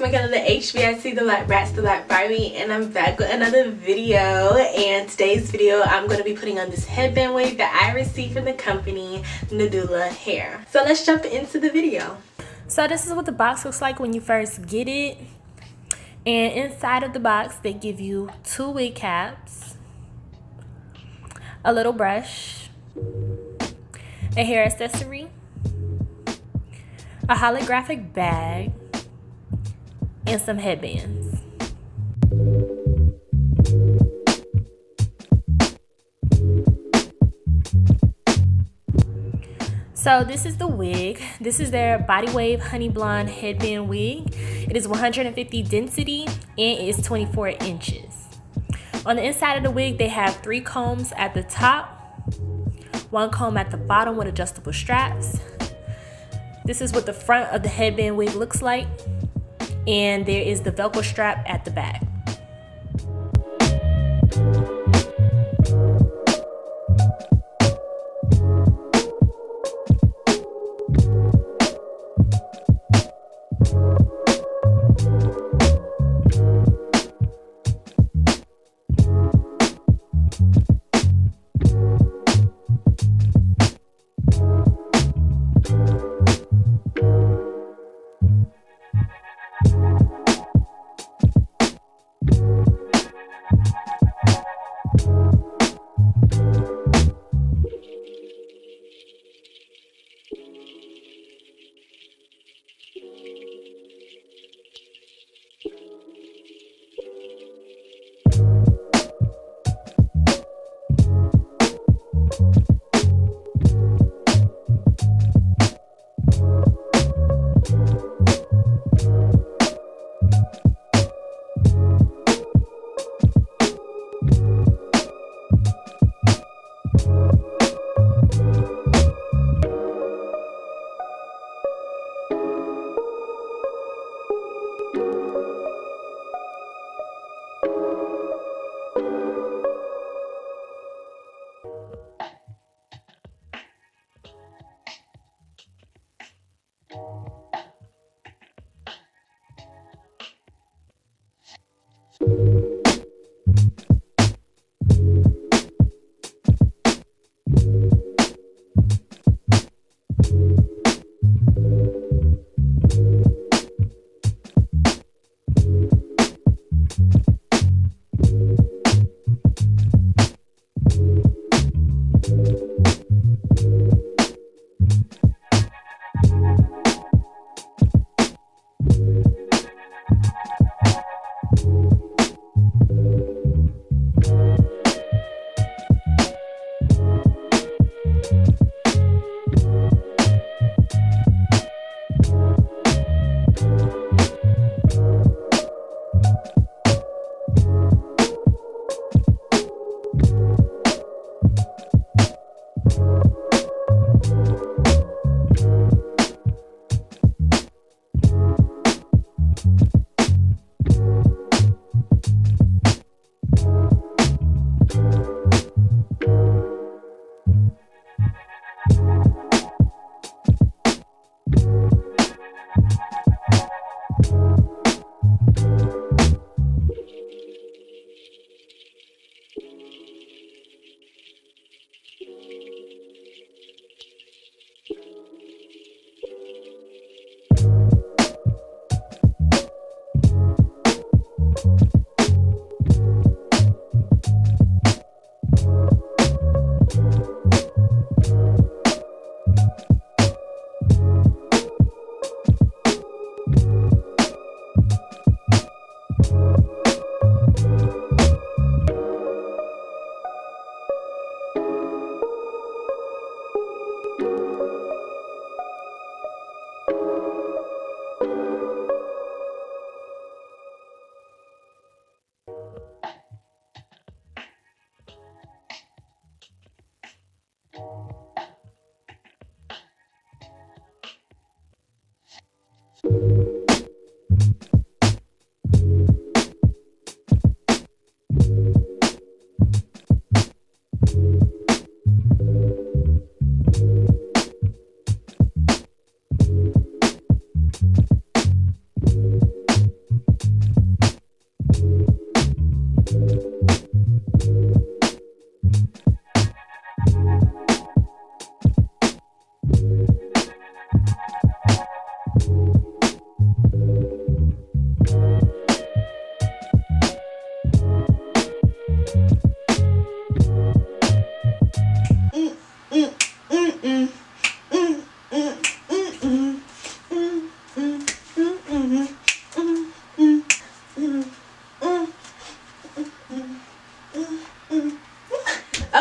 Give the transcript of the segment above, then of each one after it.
to my channel, the HBIC, the Black Rats, the Black Barbie, and I'm back with another video. And today's video, I'm going to be putting on this headband wig that I received from the company Nadula Hair. So let's jump into the video. So this is what the box looks like when you first get it. And inside of the box, they give you 2 wig caps, a little brush, a hair accessory, a holographic bag, and some headbands. So this is the wig. This is their Body Wave Honey Blonde Headband Wig. It is 150 density and it is 24 inches. On the inside of the wig, they have 3 combs at the top, 1 comb at the bottom with adjustable straps. This is what the front of the headband wig looks like, and there is the Velcro strap at the back.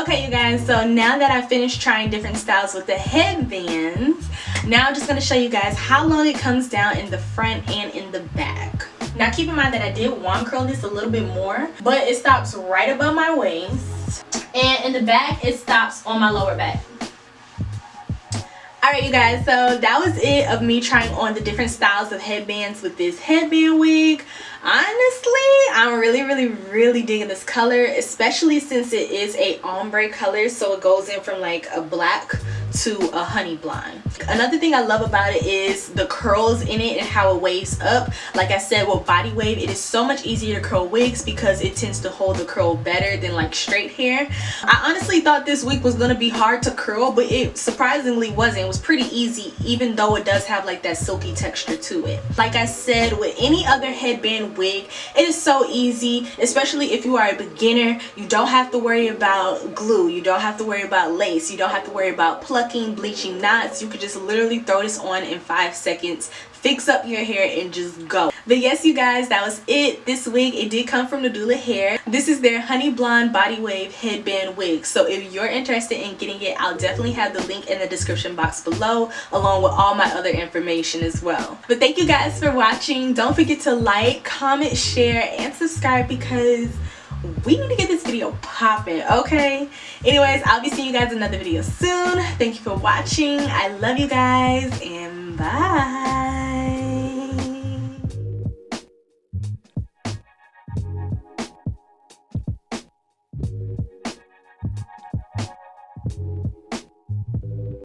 Okay, you guys, so now that I finished trying different styles with the headbands, now I'm just going to show you guys how long it comes down in the front and in the back. Now keep in mind that I did wand curl this a little bit more, but it stops right above my waist, and in the back it stops on my lower back. Alright you guys, so that was it of me trying on the different styles of headbands with this headband wig. Honestly, I'm really digging this color, especially since it is a ombre color, so it goes in from like a black to a honey blonde. Another thing I love about it is the curls in it and how it waves up. Like I said, with body wave, it is so much easier to curl wigs because it tends to hold the curl better than like straight hair. I honestly thought this wig was going to be hard to curl, but it surprisingly wasn't. It was pretty easy, even though it does have like that silky texture to it. Like I said, with any other headband wig, it is so easy, especially if you are a beginner. You don't have to worry about glue, you don't have to worry about lace, you don't have to worry about plucking, bleaching knots. You could just literally throw this on in 5 seconds, fix up your hair, and just go. But yes you guys, that was it. This wig, it did come from Nadula hair. This is their honey blonde body wave headband wig, so if you're interested in getting it, I'll definitely have the link in the description box below, along with all my other information as well. But thank you guys for watching. Don't forget to like, comment, share, and subscribe because we need to get this video popping, okay? Anyways, I'll be seeing you guys in another video soon. Thank you for watching. I love you guys, and bye.